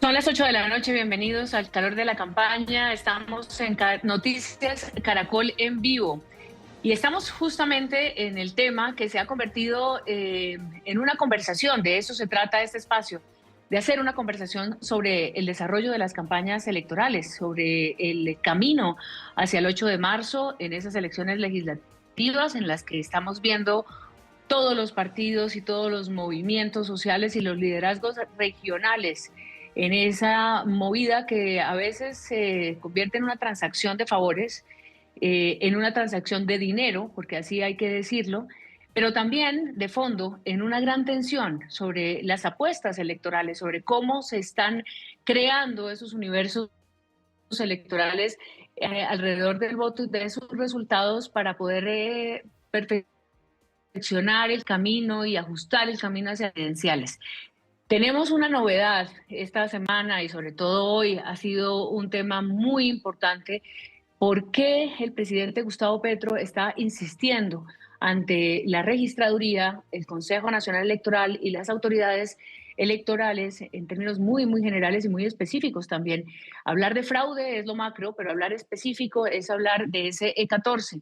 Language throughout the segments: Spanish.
Son las 8 de la noche, bienvenidos al calor de la campaña. Estamos en Noticias Caracol en vivo y estamos justamente en el tema que se ha convertido en una conversación. De eso se trata este espacio, de hacer una conversación sobre el desarrollo de las campañas electorales, sobre el camino hacia el 8 de marzo en esas elecciones legislativas en las que estamos viendo todos los partidos y todos los movimientos sociales y los liderazgos regionales en esa movida que a veces se convierte en una transacción de favores, en una transacción de dinero, porque así hay que decirlo, pero también de fondo en una gran tensión sobre las apuestas electorales, sobre cómo se están creando esos universos electorales alrededor del voto y de esos resultados para poder perfeccionar el camino y ajustar el camino hacia presidenciales. Tenemos una novedad esta semana y sobre todo hoy ha sido un tema muy importante. ¿Por qué el presidente Gustavo Petro está insistiendo ante la registraduría, el Consejo Nacional Electoral y las autoridades electorales en términos muy generales y muy específicos también? Hablar de fraude es lo macro, pero hablar específico es hablar de ese E14.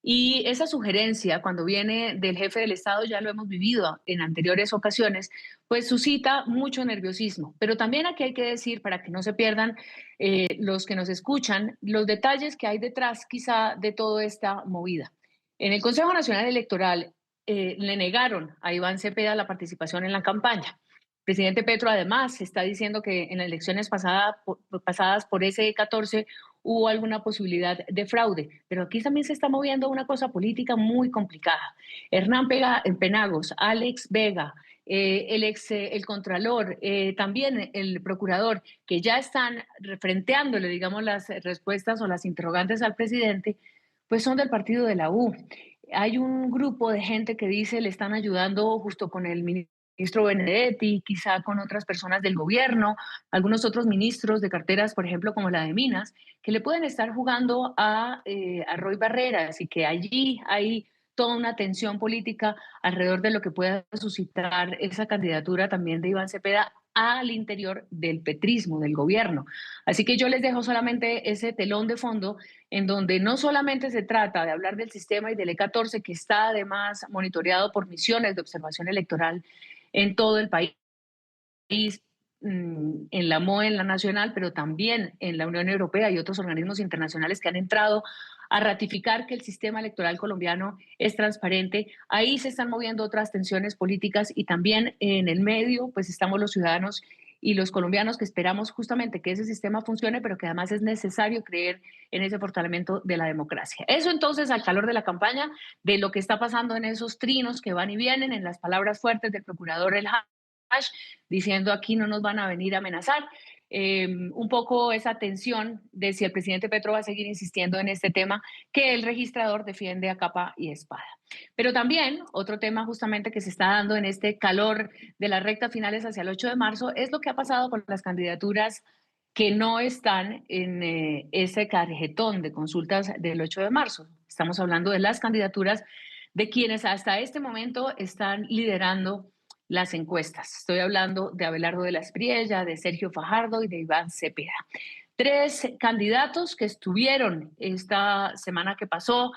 Y esa sugerencia, cuando viene del jefe del Estado, ya lo hemos vivido en anteriores ocasiones, pues suscita mucho nerviosismo. Pero también aquí hay que decir, para que no se pierdan los que nos escuchan, los detalles que hay detrás quizá de toda esta movida. En el Consejo Nacional Electoral le negaron a Iván Cepeda la participación en la campaña. El presidente Petro además está diciendo que en las elecciones pasadas por ese 14 hubo alguna posibilidad de fraude, pero aquí también se está moviendo una cosa política muy complicada. Hernán Penagos, Alex Vega, el contralor, también el procurador, que ya están refrenteándole, digamos, las respuestas o las interrogantes al presidente, pues son del partido de la U. Hay un grupo de gente que dice le están ayudando justo con el ministro Benedetti, quizá con otras personas del gobierno, algunos otros ministros de carteras, por ejemplo, como la de Minas, que le pueden estar jugando a Roy Barreras y que allí hay toda una tensión política alrededor de lo que pueda suscitar esa candidatura también de Iván Cepeda al interior del petrismo, del gobierno. Así que yo les dejo solamente ese telón de fondo en donde no solamente se trata de hablar del sistema y del E14, que está además monitoreado por misiones de observación electoral en todo el país, en la MOE, en la nacional, pero también en la Unión Europea y otros organismos internacionales que han entrado a ratificar que el sistema electoral colombiano es transparente. Ahí se están moviendo otras tensiones políticas y también en el medio, pues estamos los ciudadanos y los colombianos que esperamos justamente que ese sistema funcione, pero que además es necesario creer en ese fortalecimiento de la democracia. Eso entonces al calor de la campaña, de lo que está pasando en esos trinos que van y vienen, en las palabras fuertes del procurador El diciendo aquí no nos van a venir a amenazar. Un poco esa tensión de si el presidente Petro va a seguir insistiendo en este tema que el registrador defiende a capa y espada. Pero también otro tema justamente que se está dando en este calor de las rectas finales hacia el 8 de marzo es lo que ha pasado con las candidaturas que no están en ese tarjetón de consultas del 8 de marzo. Estamos hablando de las candidaturas de quienes hasta este momento están liderando las encuestas. Estoy hablando de Abelardo de la Espriella, de Sergio Fajardo y de Iván Cepeda. Tres candidatos que estuvieron esta semana que pasó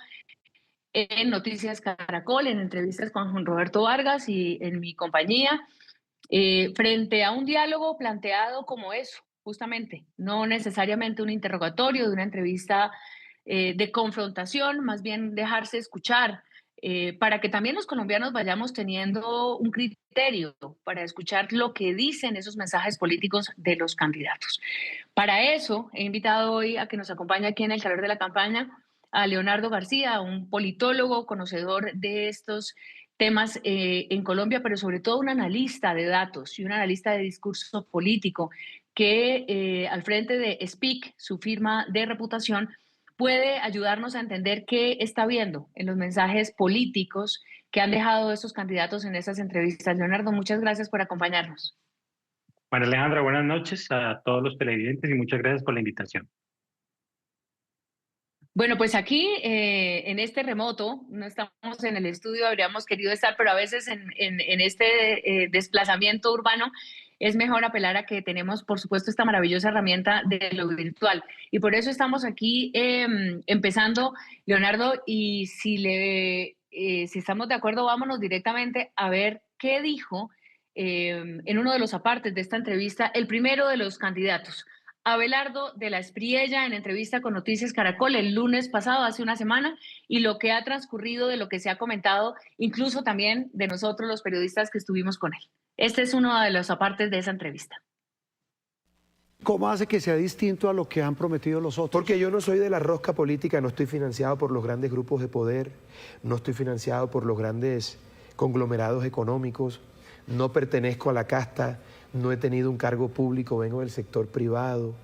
en Noticias Caracol, en entrevistas con Juan Roberto Vargas y en mi compañía, frente a un diálogo planteado como eso, justamente, no necesariamente un interrogatorio de una entrevista de confrontación, más bien dejarse escuchar, para que también los colombianos vayamos teniendo un criterio para escuchar lo que dicen esos mensajes políticos de los candidatos. Para eso he invitado hoy a que nos acompañe aquí en el calor de la campaña a Leonardo García, un politólogo, conocedor de estos temas en Colombia, pero sobre todo un analista de datos y un analista de discurso político que al frente de Speak, su firma de reputación, puede ayudarnos a entender qué está viendo en los mensajes políticos que han dejado estos candidatos en esas entrevistas. Leonardo, muchas gracias por acompañarnos. María Alejandra, buenas noches a todos los televidentes y muchas gracias por la invitación. Bueno, pues aquí en este remoto, no estamos en el estudio, habríamos querido estar, pero a veces en este desplazamiento urbano es mejor apelar a que tenemos, por supuesto, esta maravillosa herramienta de lo virtual. Y por eso estamos aquí empezando, Leonardo, y si estamos de acuerdo, vámonos directamente a ver qué dijo en uno de los apartes de esta entrevista el primero de los candidatos. Abelardo de la Espriella en entrevista con Noticias Caracol el lunes pasado, hace una semana, y lo que ha transcurrido, de lo que se ha comentado, incluso también de nosotros los periodistas que estuvimos con él. Este es uno de los apartes de esa entrevista. ¿Cómo hace que sea distinto a lo que han prometido los otros? Porque yo no soy de la rosca política, no estoy financiado por los grandes grupos de poder, no estoy financiado por los grandes conglomerados económicos, no pertenezco a la casta, no he tenido un cargo público, vengo del sector privado,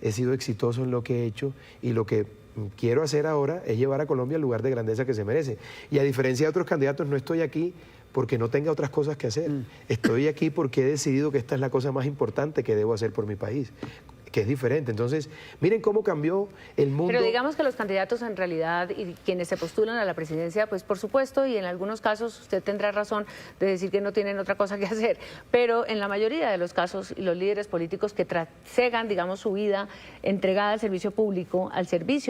he sido exitoso en lo que he hecho y lo que quiero hacer ahora es llevar a Colombia al lugar de grandeza que se merece. Y a diferencia de otros candidatos, no estoy aquí porque no tenga otras cosas que hacer. Estoy aquí porque he decidido que esta es la cosa más importante que debo hacer por mi país, que es diferente. Entonces, miren cómo cambió el mundo. Pero digamos que los candidatos en realidad y quienes se postulan a la presidencia, pues por supuesto, y en algunos casos usted tendrá razón de decir que no tienen otra cosa que hacer, pero en la mayoría de los casos, y los líderes políticos que trasegan, digamos, su vida entregada al servicio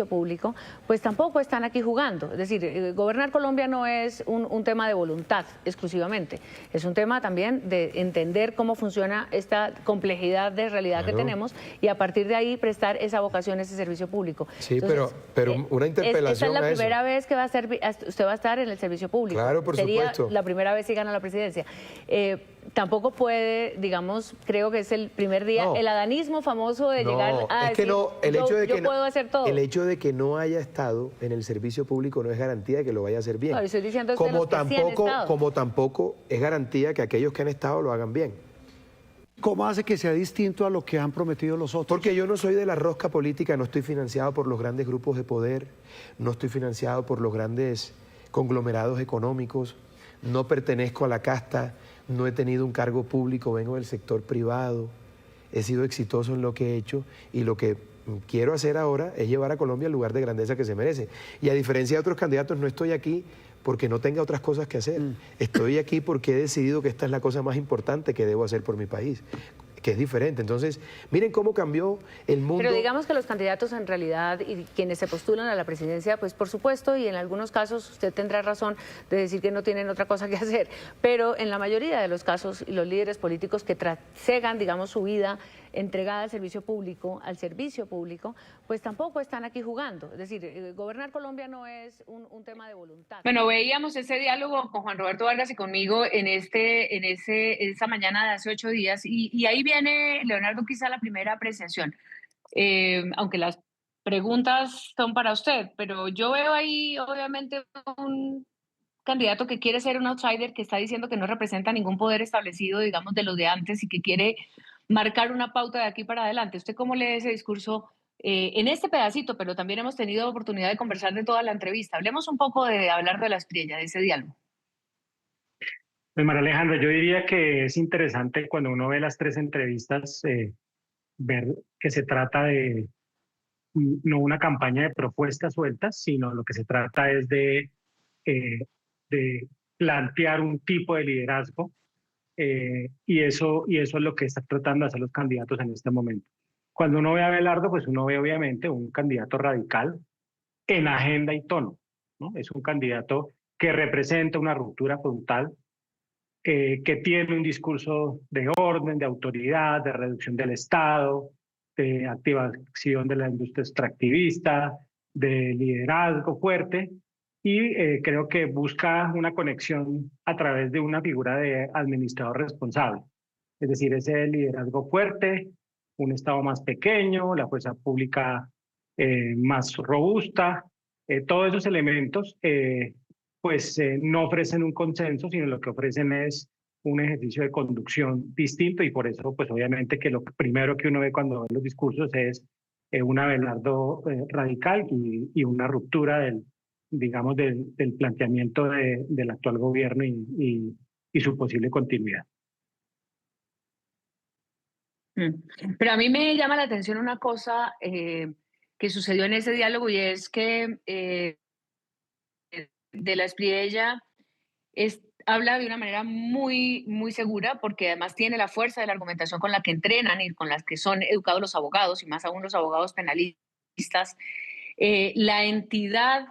público, pues tampoco están aquí jugando. Es decir, gobernar Colombia no es un tema de voluntad exclusivamente, es un tema también de entender cómo funciona esta complejidad de realidad que tenemos y a partir de ahí prestar esa vocación, ese servicio público. Sí, entonces, pero una interpelación. Esta es la primera vez que usted va a estar en el servicio público. Claro, por supuesto. Sería la primera vez que gana la presidencia. Tampoco puede, digamos, creo que es el primer día, el adanismo famoso de llegar a decir, yo puedo hacer todo. El hecho de que no haya estado en el servicio público no es garantía de que lo vaya a hacer bien. No, estoy diciendo como tampoco es garantía que aquellos que han estado lo hagan bien. ¿Cómo hace que sea distinto a lo que han prometido los otros? Porque yo no soy de la rosca política, no estoy financiado por los grandes grupos de poder, no estoy financiado por los grandes conglomerados económicos, no pertenezco a la casta, no he tenido un cargo público, vengo del sector privado, he sido exitoso en lo que he hecho y lo que quiero hacer ahora es llevar a Colombia al lugar de grandeza que se merece. Y a diferencia de otros candidatos, no estoy aquí porque no tenga otras cosas que hacer. Estoy aquí porque he decidido que esta es la cosa más importante que debo hacer por mi país, que es diferente. Entonces, miren cómo cambió el mundo. Pero digamos que los candidatos en realidad y quienes se postulan a la presidencia, pues por supuesto, y en algunos casos usted tendrá razón de decir que no tienen otra cosa que hacer, pero en la mayoría de los casos, y los líderes políticos que trasegan, digamos, su vida entregada al servicio público, pues tampoco están aquí jugando. Es decir, gobernar Colombia no es un tema de voluntad. Bueno, veíamos ese diálogo con Juan Roberto Vargas y conmigo en esa mañana de hace 8 días y ahí viene, Leonardo, quizá la primera apreciación. Aunque las preguntas son para usted, pero yo veo ahí obviamente un candidato que quiere ser un outsider, que está diciendo que no representa ningún poder establecido, digamos, de los de antes y que quiere marcar una pauta de aquí para adelante. ¿Usted cómo lee ese discurso en este pedacito? Pero también hemos tenido oportunidad de conversar de toda la entrevista. Hablemos un poco de Abelardo de la Espriella, de ese diálogo. Pues María Alejandra, yo diría que es interesante cuando uno ve las 3 entrevistas, ver que se trata de no una campaña de propuestas sueltas, sino lo que se trata es de plantear un tipo de liderazgo y eso es lo que están tratando de hacer los candidatos en este momento. Cuando uno ve a Abelardo, pues uno ve obviamente un candidato radical en agenda y tono, ¿no? Es un candidato que representa una ruptura frontal, que tiene un discurso de orden, de autoridad, de reducción del Estado, de activación de la industria extractivista, de liderazgo fuerte, y creo que busca una conexión a través de una figura de administrador responsable. Es decir, ese liderazgo fuerte, un Estado más pequeño, la fuerza pública más robusta, todos esos elementos no ofrecen un consenso, sino lo que ofrecen es un ejercicio de conducción distinto y por eso, pues obviamente que lo primero que uno ve cuando ve los discursos es un Abelardo radical y una ruptura del planteamiento del actual gobierno y su posible continuidad. Pero a mí me llama la atención una cosa que sucedió en ese diálogo y es que de la Espriella habla de una manera muy, muy segura, porque además tiene la fuerza de la argumentación con la que entrenan y con las que son educados los abogados, y más aún los abogados penalistas. La entidad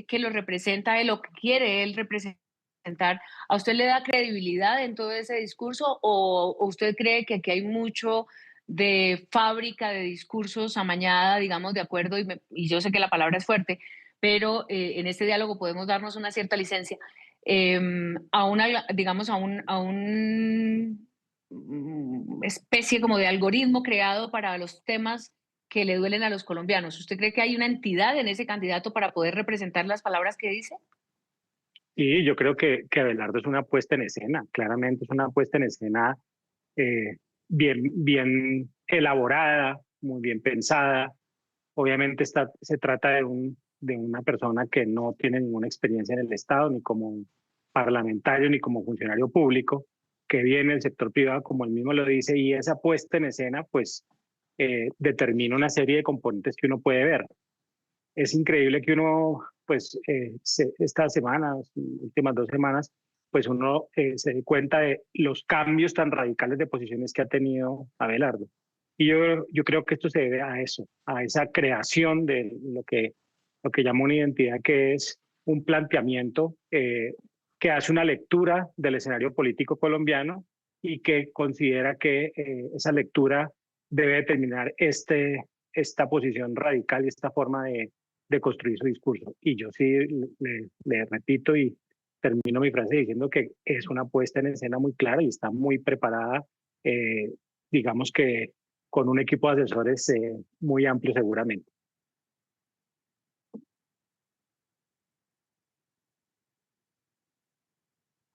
que lo representa él o que quiere él representar, ¿a usted le da credibilidad en todo ese discurso o usted cree que aquí hay mucho de fábrica de discursos amañada, digamos, de acuerdo, y yo sé que la palabra es fuerte, pero en este diálogo podemos darnos una cierta licencia a una, digamos, a un especie como de algoritmo creado para los temas que le duelen a los colombianos? ¿Usted cree que hay una entidad en ese candidato para poder representar las palabras que dice? Y yo creo que Abelardo es una puesta en escena, claramente es una puesta en escena eh, bien elaborada, muy bien pensada. Obviamente se trata de una persona que no tiene ninguna experiencia en el Estado, ni como parlamentario, ni como funcionario público, que viene del sector privado, como él mismo lo dice, y esa puesta en escena, pues, determina una serie de componentes que uno puede ver. Es increíble que uno, pues, estas semanas, últimas 2 semanas, pues uno se dé cuenta de los cambios tan radicales de posiciones que ha tenido Abelardo. Y yo creo que esto se debe a eso, a esa creación de lo que llamo una identidad, que es un planteamiento que hace una lectura del escenario político colombiano y que considera que esa lectura debe determinar esta posición radical y esta forma de construir su discurso. Y yo sí le repito y termino mi frase diciendo que es una puesta en escena muy clara y está muy preparada, eh, digamos que con un equipo de asesores muy amplio seguramente.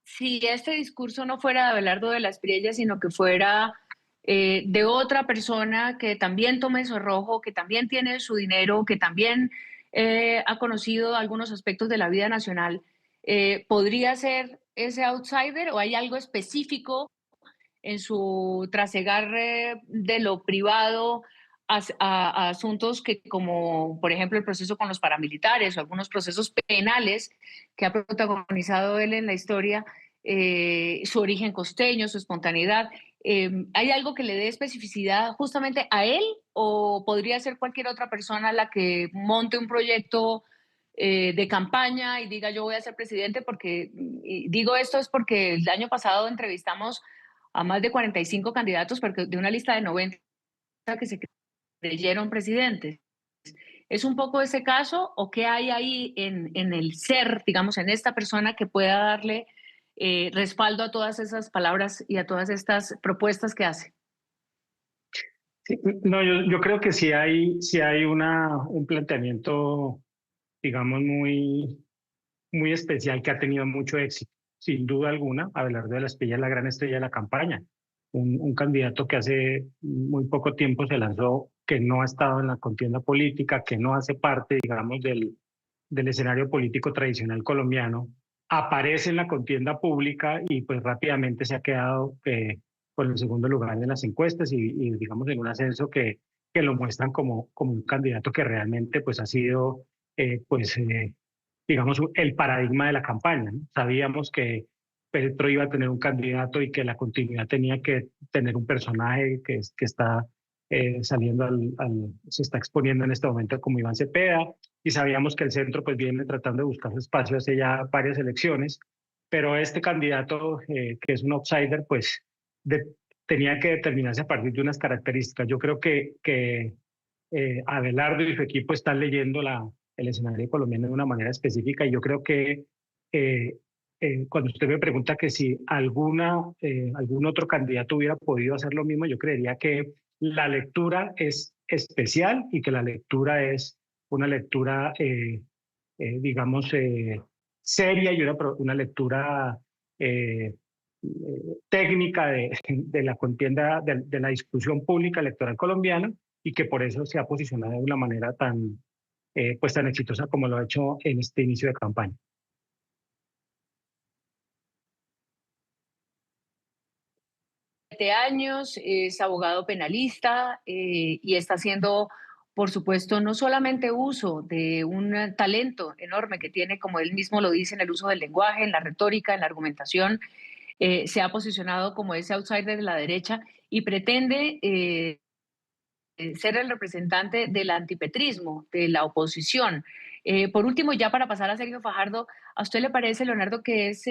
Si este discurso no fuera de Abelardo de las Priellas, sino que fuera de otra persona que también tome su rojo, que también tiene su dinero, que también ha conocido algunos aspectos de la vida nacional, ¿podría ser ese outsider o hay algo específico en su trasegar de lo privado a asuntos que, como por ejemplo el proceso con los paramilitares o algunos procesos penales que ha protagonizado él en la historia, su origen costeño, su espontaneidad? ¿Hay algo que le dé especificidad justamente a él o podría ser cualquier otra persona la que monte un proyecto de campaña y diga yo voy a ser presidente? Porque y digo esto es porque el año pasado entrevistamos a más de 45 candidatos de una lista de 90 que se creyeron presidentes. ¿Es un poco ese caso o qué hay ahí en el ser, digamos, en esta persona que pueda darle respaldo a todas esas palabras y a todas estas propuestas que hace? Sí, no, yo creo que sí hay un planteamiento, digamos, muy especial que ha tenido mucho éxito. Sin duda alguna, Abelardo de la Espriella es la gran estrella de la campaña. Un candidato que hace muy poco tiempo se lanzó, que no ha estado en la contienda política, que no hace parte, digamos, del escenario político tradicional colombiano, aparece en la contienda pública y pues rápidamente se ha quedado con el segundo lugar en las encuestas y digamos en un ascenso que lo muestran como un candidato que realmente pues ha sido pues digamos el paradigma de la campaña, ¿no? Sabíamos que Petro iba a tener un candidato y que la continuidad tenía que tener un personaje que está saliendo se está exponiendo en este momento como Iván Cepeda, y sabíamos que el centro pues viene tratando de buscar su espacio hace ya varias elecciones, pero este candidato que es un outsider pues tenía que determinarse a partir de unas características. Yo creo que Abelardo y su equipo están leyendo el escenario colombiano de una manera específica y yo creo que eh, cuando usted me pregunta que si algún otro candidato hubiera podido hacer lo mismo, yo creería que la lectura es especial y que la lectura es una lectura, digamos, seria y una lectura técnica de la contienda, de la discusión pública electoral colombiana y que por eso se ha posicionado de una manera pues tan exitosa como lo ha hecho en este inicio de campaña. 7 años, es abogado penalista y está haciendo por supuesto, no solamente uso de un talento enorme que tiene, como él mismo lo dice, en el uso del lenguaje, en la retórica, en la argumentación, se ha posicionado como ese outsider de la derecha y pretende ser el representante del antipetrismo, de la oposición. Por último, ya para pasar a Sergio Fajardo, ¿a usted le parece, Leonardo, que es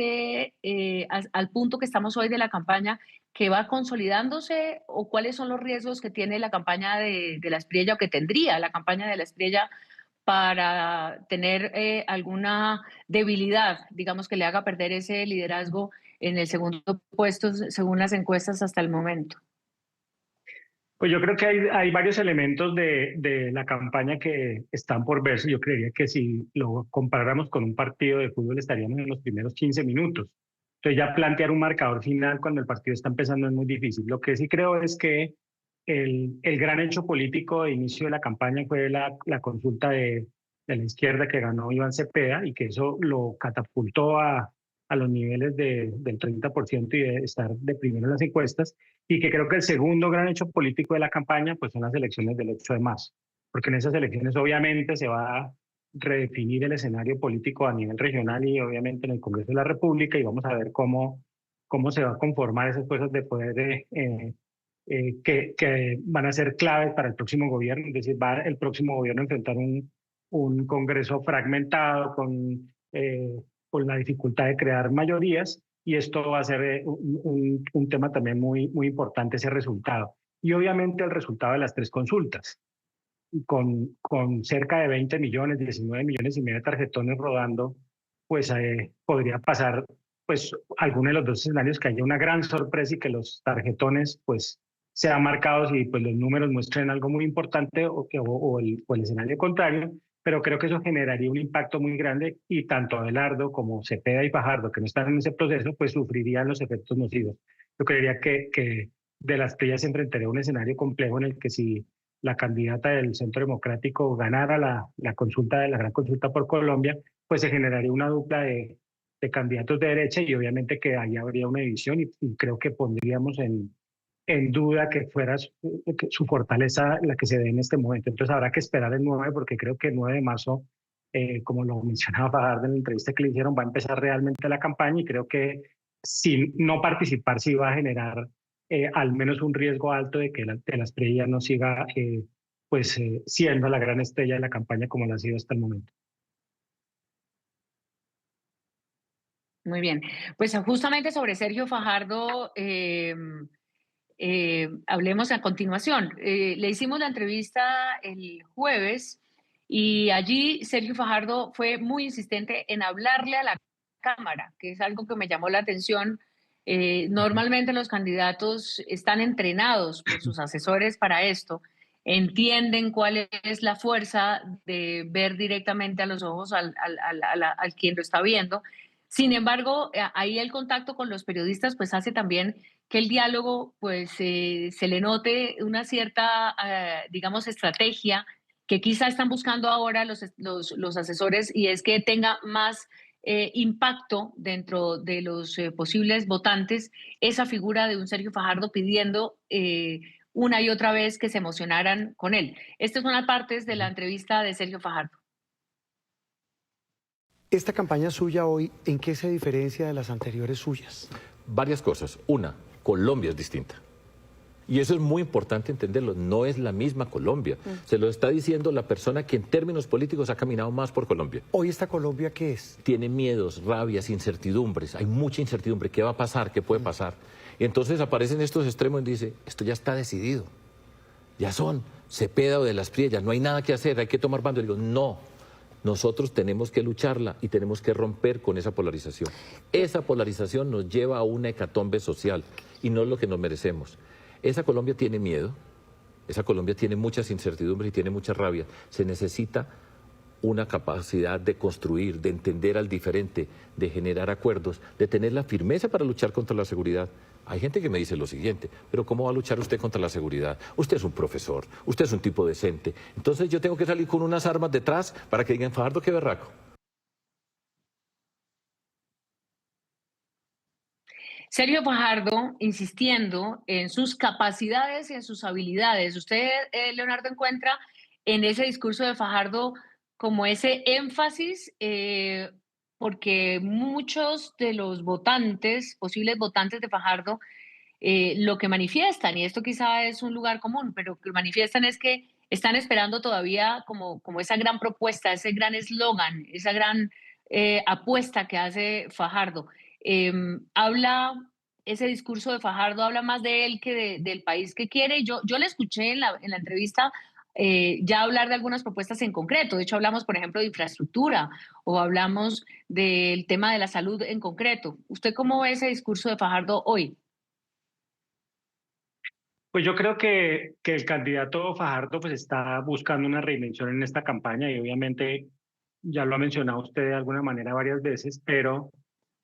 al punto que estamos hoy de la campaña que va consolidándose o cuáles son los riesgos que tiene la campaña de la Espriella o que tendría la campaña de la Espriella para tener alguna debilidad, digamos, que le haga perder ese liderazgo en el segundo puesto según las encuestas hasta el momento? Pues yo creo que hay varios elementos de la campaña que están por verse. Yo creería que si lo comparáramos con un partido de fútbol estaríamos en los primeros 15 minutos. Entonces ya plantear un marcador final cuando el partido está empezando es muy difícil. Lo que sí creo es que el gran hecho político de inicio de la campaña fue la consulta de la izquierda que ganó Iván Cepeda y que eso lo catapultó a los niveles del 30% y de estar de primero en las encuestas, y que creo que el segundo gran hecho político de la campaña pues son las elecciones del 8 de marzo, porque en esas elecciones obviamente se va a redefinir el escenario político a nivel regional y obviamente en el Congreso de la República, y vamos a ver cómo se va a conformar esas fuerzas de poder que van a ser claves para el próximo gobierno. Es decir, va el próximo gobierno a enfrentar un Congreso fragmentado con la dificultad de crear mayorías, y esto va a ser un tema también muy importante, ese resultado. Y obviamente el resultado de las tres consultas, con cerca de 20 millones, 19 millones y medio de tarjetones rodando, pues podría pasar pues alguno de los dos escenarios, que haya una gran sorpresa y que los tarjetones pues sean marcados y pues los números muestren algo muy importante o el escenario contrario, pero creo que eso generaría un impacto muy grande y tanto Abelardo como Cepeda y Fajardo, que no están en ese proceso, pues sufrirían los efectos nocivos. Yo creería que de las Prillas se enfrentaría a un escenario complejo en el que si la candidata del Centro Democrático ganara la consulta de la gran consulta por Colombia, pues se generaría una dupla de candidatos de derecha y obviamente que ahí habría una división y creo que pondríamos en duda que fuera su fortaleza la que se dé en este momento. Entonces habrá que esperar el 9 porque creo que el 9 de marzo, como lo mencionaba Fajardo en la entrevista que le hicieron, va a empezar realmente la campaña y creo que sin no participar sí va a generar al menos un riesgo alto de que la estrella no siga siendo la gran estrella de la campaña como la ha sido hasta el momento. Muy bien. Pues justamente sobre Sergio Fajardo, hablemos a continuación. Le hicimos la entrevista el jueves y allí Sergio Fajardo fue muy insistente en hablarle a la Cámara, que es algo que me llamó la atención. Normalmente los candidatos están entrenados por sus asesores para esto, entienden cuál es la fuerza de ver directamente a los ojos al quien lo está viendo. Sin embargo, ahí el contacto con los periodistas pues hace también que el diálogo pues se le note una cierta, digamos, estrategia que quizá están buscando ahora los asesores, y es que tenga más impacto dentro de los posibles votantes esa figura de un Sergio Fajardo pidiendo una y otra vez que se emocionaran con él. Estas son las partes de la entrevista de Sergio Fajardo. Esta campaña suya hoy, ¿en qué se diferencia de las anteriores suyas? Varias cosas. Una, Colombia es distinta. Y eso es muy importante entenderlo. No es la misma Colombia. Se lo está diciendo la persona que en términos políticos ha caminado más por Colombia. ¿Hoy esta Colombia qué es? Tiene miedos, rabias, incertidumbres. Hay mucha incertidumbre. ¿Qué va a pasar? ¿Qué puede pasar? Y entonces aparecen estos extremos y dice, esto ya está decidido. Ya son Cepeda o de las Priellas. No hay nada que hacer, hay que tomar bando. Y digo, no. Nosotros tenemos que lucharla y tenemos que romper con esa polarización. Esa polarización nos lleva a una hecatombe social y no es lo que nos merecemos. Esa Colombia tiene miedo, esa Colombia tiene muchas incertidumbres y tiene mucha rabia. Se necesita una capacidad de construir, de entender al diferente, de generar acuerdos, de tener la firmeza para luchar contra la seguridad. Hay gente que me dice lo siguiente, pero ¿cómo va a luchar usted contra la seguridad? Usted es un profesor, usted es un tipo decente. Entonces yo tengo que salir con unas armas detrás para que digan, Fajardo, qué berraco. Sergio Fajardo insistiendo en sus capacidades y en sus habilidades. Usted, Leonardo, encuentra en ese discurso de Fajardo como ese énfasis, porque muchos de los votantes, posibles votantes de Fajardo, lo que manifiestan, y esto quizá es un lugar común, pero lo que manifiestan es que están esperando todavía como esa gran propuesta, ese gran eslogan, esa gran apuesta que hace Fajardo. Habla, ese discurso de Fajardo habla más de él que del país que quiere. Yo le escuché en la entrevista ya hablar de algunas propuestas en concreto. De hecho, hablamos, por ejemplo, de infraestructura o hablamos del tema de la salud en concreto. ¿Usted cómo ve ese discurso de Fajardo hoy? Pues yo creo que el candidato Fajardo pues está buscando una reinvención en esta campaña y obviamente ya lo ha mencionado usted de alguna manera varias veces, pero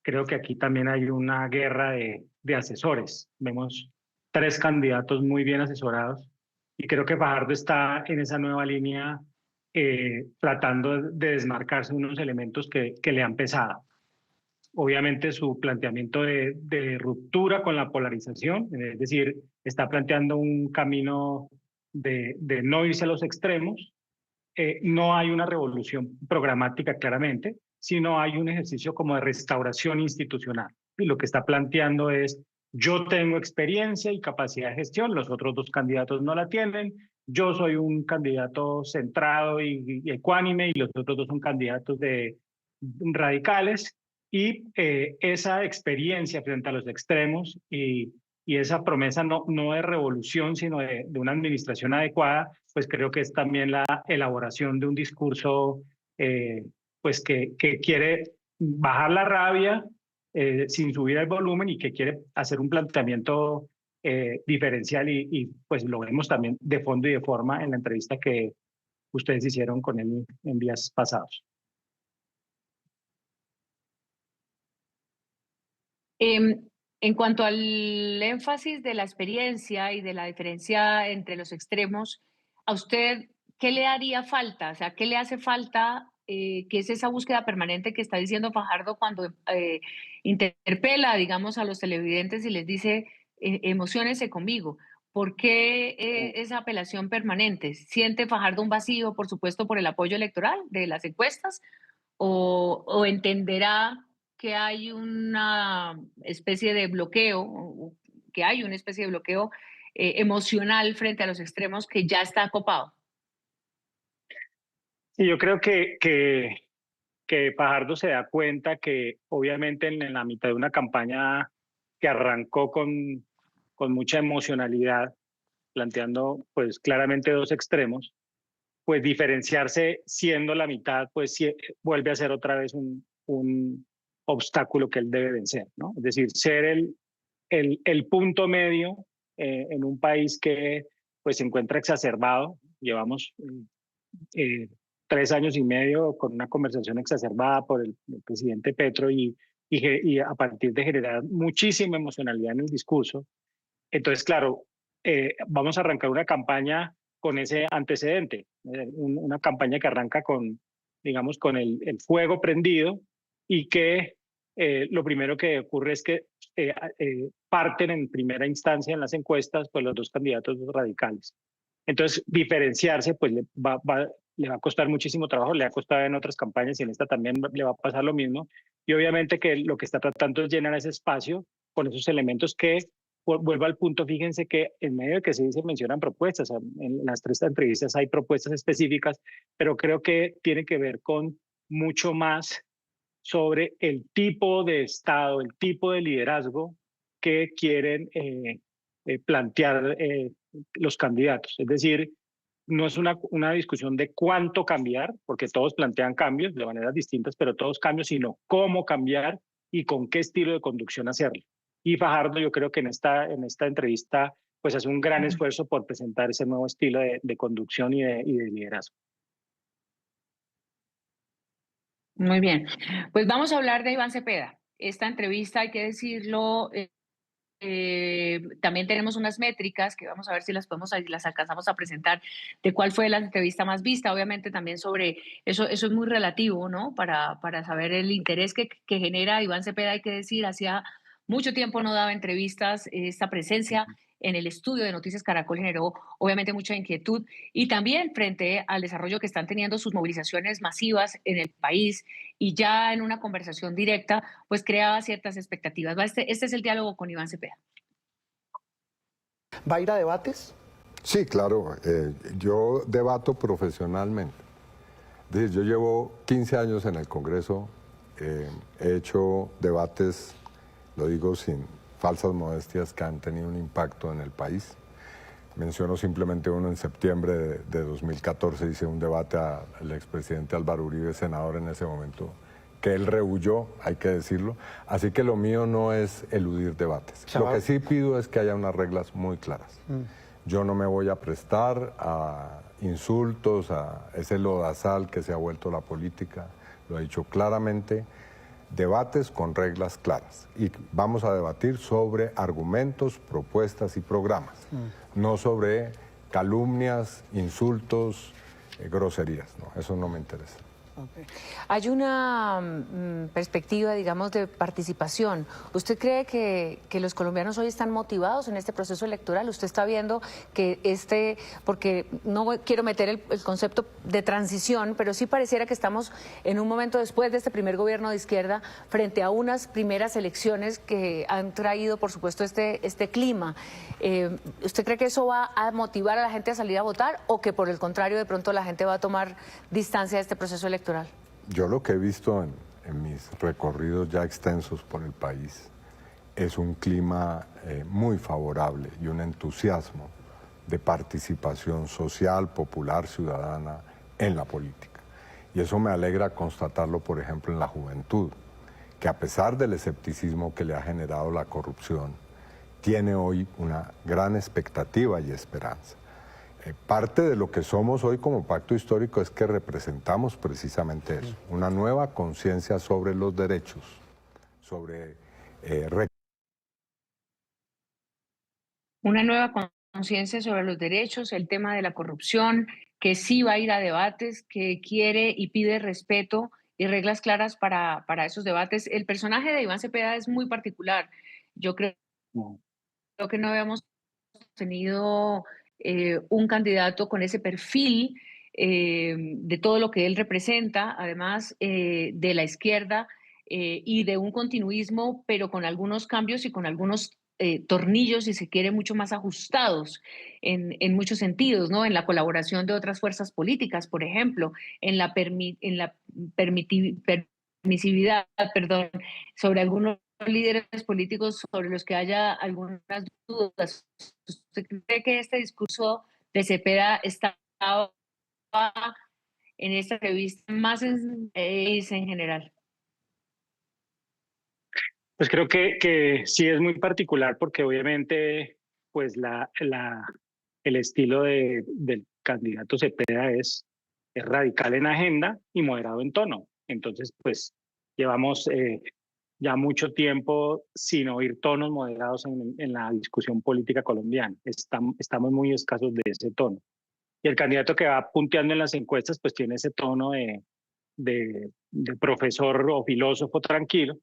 creo que aquí también hay una guerra de asesores. Vemos tres candidatos muy bien asesorados y creo que Fajardo está en esa nueva línea tratando de desmarcarse unos elementos que le han pesado. Obviamente su planteamiento de ruptura con la polarización, es decir, está planteando un camino de no irse a los extremos. No hay una revolución programática claramente, sino hay un ejercicio como de restauración institucional. Y lo que está planteando es, yo tengo experiencia y capacidad de gestión, los otros dos candidatos no la tienen, yo soy un candidato centrado y ecuánime y los otros dos son candidatos radicales, y esa experiencia frente a los extremos y esa promesa no de revolución, sino de una administración adecuada, pues creo que es también la elaboración de un discurso pues que quiere bajar la rabia sin subir el volumen y que quiere hacer un planteamiento diferencial y pues lo vemos también de fondo y de forma en la entrevista que ustedes hicieron con él en días pasados. En cuanto al énfasis de la experiencia y de la diferencia entre los extremos, ¿a usted qué le haría falta? O sea, ¿qué le hace falta? ¿Qué es esa búsqueda permanente que está diciendo Fajardo cuando interpela, digamos, a los televidentes y les dice, emociónense conmigo? ¿Por qué esa apelación permanente? ¿Siente Fajardo un vacío, por supuesto, por el apoyo electoral de las encuestas? ¿O entenderá que hay una especie de bloqueo, que hay una especie de bloqueo emocional frente a los extremos que ya está copado? Y yo creo que Fajardo se da cuenta que obviamente en la mitad de una campaña que arrancó con mucha emocionalidad, planteando pues claramente dos extremos, pues diferenciarse siendo la mitad, pues vuelve a ser otra vez un obstáculo que él debe vencer, ¿no? Es decir, ser el punto medio en un país que pues se encuentra exacerbado. Llevamos 3 años y medio con una conversación exacerbada por el presidente Petro y a partir de generar muchísima emocionalidad en el discurso. Entonces, claro, vamos a arrancar una campaña con ese antecedente, una campaña que arranca digamos, con el fuego prendido y que lo primero que ocurre es que parten en primera instancia en las encuestas pues los dos candidatos radicales. Entonces, diferenciarse pues le va a costar muchísimo trabajo, le ha costado en otras campañas y en esta también le va a pasar lo mismo. Y obviamente que lo que está tratando es llenar ese espacio con esos elementos que, vuelvo al punto, fíjense que en medio de que se mencionan propuestas, en las 3 entrevistas hay propuestas específicas, pero creo que tiene que ver con mucho más sobre el tipo de Estado, el tipo de liderazgo que quieren plantear los candidatos. Es decir, no es una discusión de cuánto cambiar, porque todos plantean cambios de maneras distintas, pero todos cambios, sino cómo cambiar y con qué estilo de conducción hacerlo. Y Fajardo, yo creo que en esta entrevista pues hace un gran esfuerzo por presentar ese nuevo estilo de conducción y de liderazgo. Muy bien. Pues vamos a hablar de Iván Cepeda. Esta entrevista, hay que decirlo, también tenemos unas métricas que vamos a ver si las alcanzamos a presentar, de cuál fue la entrevista más vista. Obviamente también sobre eso es muy relativo, ¿no? Para saber el interés que genera Iván Cepeda, hay que decir, hacía mucho tiempo no daba entrevistas, esta presencia en el estudio de Noticias Caracol generó obviamente mucha inquietud y también frente al desarrollo que están teniendo sus movilizaciones masivas en el país y ya en una conversación directa, pues creaba ciertas expectativas. Este es el diálogo con Iván Cepeda. ¿Va a ir a debates? Sí, claro. Yo debato profesionalmente. Es decir, yo llevo 15 años en el Congreso, he hecho debates, lo digo sin falsas modestias, que han tenido un impacto en el país. Menciono simplemente uno en septiembre de 2014, hice un debate al expresidente Álvaro Uribe, senador en ese momento, que él rehuyó, hay que decirlo. Así que lo mío no es eludir debates. Lo que sí pido es que haya unas reglas muy claras. Yo no me voy a prestar a insultos, a ese lodazal que se ha vuelto la política. Lo he dicho claramente. Debates con reglas claras. Y vamos a debatir sobre argumentos, propuestas y programas. No sobre calumnias, insultos, groserías. No, eso no me interesa. Okay. Hay una perspectiva, digamos, de participación. ¿Usted cree que los colombianos hoy están motivados en este proceso electoral? ¿Usted está viendo que porque no quiero meter el concepto de transición, pero sí pareciera que estamos en un momento después de este primer gobierno de izquierda frente a unas primeras elecciones que han traído, por supuesto, este clima? ¿Usted cree que eso va a motivar a la gente a salir a votar o que por el contrario de pronto la gente va a tomar distancia de este proceso electoral? Yo lo que he visto en mis recorridos ya extensos por el país es un clima muy favorable y un entusiasmo de participación social, popular, ciudadana en la política. Y eso me alegra constatarlo, por ejemplo, en la juventud, que a pesar del escepticismo que le ha generado la corrupción, tiene hoy una gran expectativa y esperanza. Parte de lo que somos hoy como pacto histórico es que representamos precisamente eso, una nueva conciencia sobre los derechos, sobre... Una nueva conciencia sobre los derechos, el tema de la corrupción, que sí va a ir a debates, que quiere y pide respeto y reglas claras para esos debates. El personaje de Iván Cepeda es muy particular. Yo creo que no habíamos tenido un candidato con ese perfil de todo lo que él representa, además de la izquierda y de un continuismo, pero con algunos cambios y con algunos tornillos, si se quiere, mucho más ajustados en muchos sentidos, ¿no? En la colaboración de otras fuerzas políticas, por ejemplo, en la permisividad, perdón, sobre algunos líderes políticos sobre los que haya algunas dudas. ¿Usted cree que este discurso de Cepeda estaba en esta revista más en general? Pues creo que sí es muy particular porque obviamente pues el estilo del candidato Cepeda es radical en agenda y moderado en tono. Entonces pues llevamos ya mucho tiempo sin oír tonos moderados en la discusión política colombiana. Estamos muy escasos de ese tono. Y el candidato que va punteando en las encuestas pues tiene ese tono de profesor o filósofo tranquilo,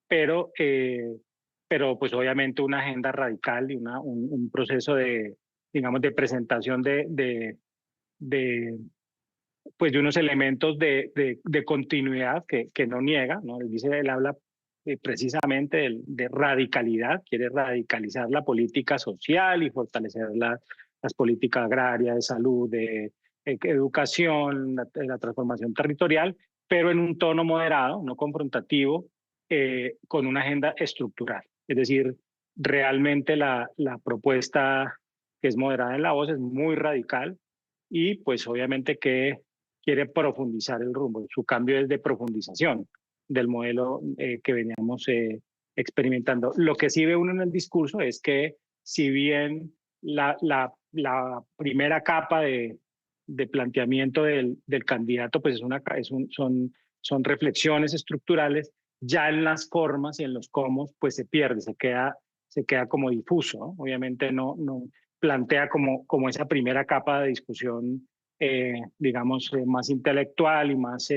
pero pues obviamente una agenda radical y un proceso digamos, de presentación pues de unos elementos de continuidad que no niega, ¿no? Él habla precisamente de radicalidad, quiere radicalizar la política social y fortalecer las políticas agrarias, de salud, de educación, la transformación territorial, pero en un tono moderado, no confrontativo, con una agenda estructural. Es decir, realmente la propuesta que es moderada en la voz es muy radical y pues obviamente que quiere profundizar el rumbo. Su cambio es de profundización del modelo que veníamos experimentando. Lo que sí ve uno en el discurso es que si bien la primera capa de planteamiento del candidato pues son reflexiones estructurales, ya en las formas y en los cómo pues se pierde, se queda como difuso, ¿no? Obviamente no plantea como esa primera capa de discusión digamos, más intelectual y más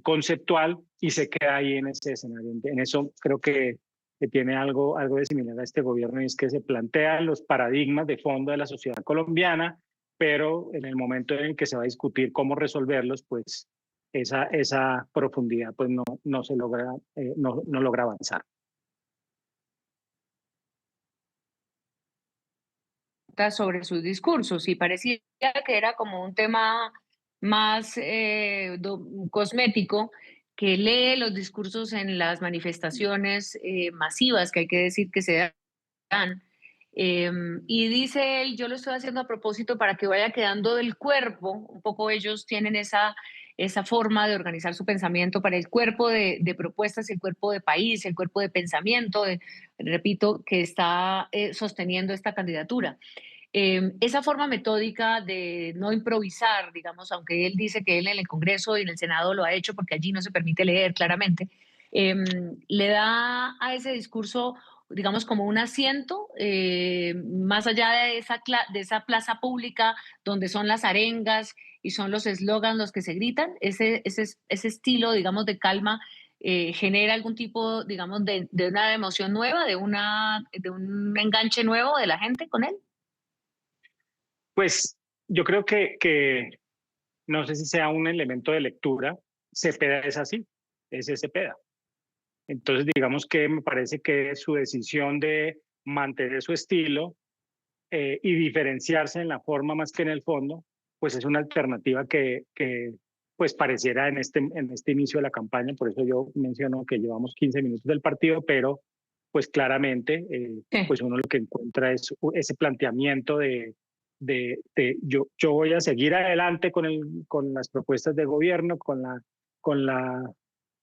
conceptual y se queda ahí en ese escenario. En eso creo que que tiene algo de similar a este gobierno, y es que se plantean los paradigmas de fondo de la sociedad colombiana, pero en el momento en el que se va a discutir cómo resolverlos, pues esa profundidad pues no se logra, no logra avanzar. Sobre sus discursos y parecía que era como un tema más cosmético, que lee los discursos en las manifestaciones masivas que hay que decir que se dan. Y dice él, yo lo estoy haciendo a propósito para que vaya quedando del cuerpo, un poco ellos tienen esa forma de organizar su pensamiento para el cuerpo de propuestas, el cuerpo de país, el cuerpo de pensamiento, repito, que está sosteniendo esta candidatura. Esa forma metódica de no improvisar, digamos, aunque él dice que él en el Congreso y en el Senado lo ha hecho porque allí no se permite leer claramente, le da a ese discurso, digamos, como un asiento, más allá de esa plaza pública donde son las arengas y son los eslogans los que se gritan, ese estilo, digamos, de calma genera algún tipo, digamos, de una emoción nueva, de un enganche nuevo de la gente con él. Pues yo creo que no sé si sea un elemento de lectura. Cepeda es así, es Cepeda. Entonces, digamos que me parece que su decisión de mantener su estilo y diferenciarse en la forma más que en el fondo, pues es una alternativa que pues pareciera en este inicio de la campaña. Por eso yo menciono que llevamos 15 minutos del partido, pero pues claramente pues uno lo que encuentra es ese planteamiento de yo voy a seguir adelante con las propuestas de gobierno, con la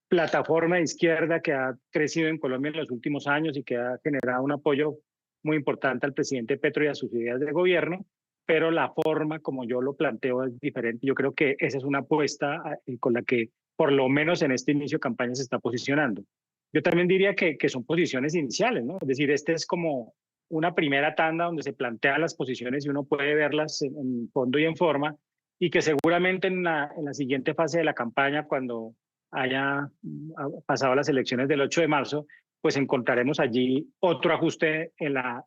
plataforma de izquierda que ha crecido en Colombia en los últimos años y que ha generado un apoyo muy importante al presidente Petro y a sus ideas de gobierno, pero la forma como yo lo planteo es diferente. Yo creo que esa es una apuesta con la que por lo menos en este inicio de campaña se está posicionando. Yo también diría que son posiciones iniciales, ¿no? Es decir, este es como una primera tanda donde se plantean las posiciones y uno puede verlas en fondo y en forma, y que seguramente en la siguiente fase de la campaña, cuando haya pasado las elecciones del 8 de marzo, pues encontraremos allí otro ajuste en la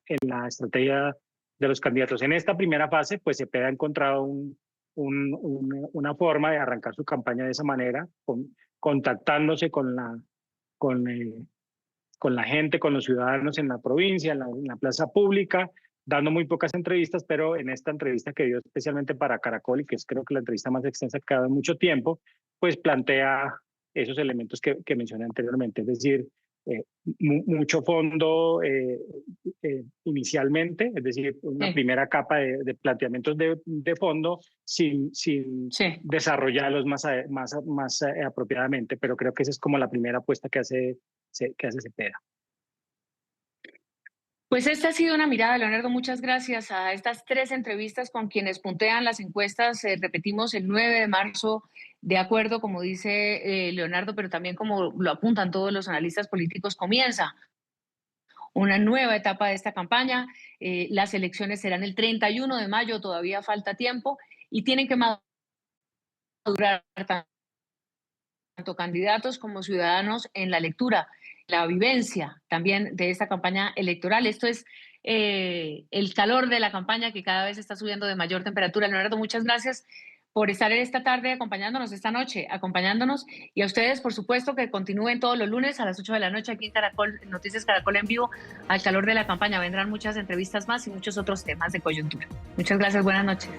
estrategia de los candidatos. En esta primera fase, pues Cepeda ha encontrado una forma de arrancar su campaña de esa manera, contactándose con la gente, con los ciudadanos en la provincia, en la plaza pública, dando muy pocas entrevistas, pero en esta entrevista que dio especialmente para Caracol, y que es creo que la entrevista más extensa que ha dado en mucho tiempo, pues plantea esos elementos que mencioné anteriormente, es decir, mucho fondo inicialmente, es decir, una primera capa de planteamientos de fondo sin desarrollarlos más apropiadamente, pero creo que esa es como la primera apuesta que hace Cepeda. Pues esta ha sido una mirada, Leonardo. Muchas gracias a estas 3 entrevistas con quienes puntean las encuestas. Repetimos, el 9 de marzo, de acuerdo, como dice Leonardo, pero también como lo apuntan todos los analistas políticos, comienza una nueva etapa de esta campaña. Las elecciones serán el 31 de mayo, todavía falta tiempo, y tienen que madurar tanto candidatos como ciudadanos en la lectura, la vivencia también de esta campaña electoral. Esto es el calor de la campaña que cada vez está subiendo de mayor temperatura. Leonardo, muchas gracias por estar esta tarde acompañándonos, esta noche acompañándonos, y a ustedes, por supuesto, que continúen todos los lunes a las 8 de la noche aquí en Caracol, Noticias Caracol en vivo, al calor de la campaña. Vendrán muchas entrevistas más y muchos otros temas de coyuntura. Muchas gracias, buenas noches.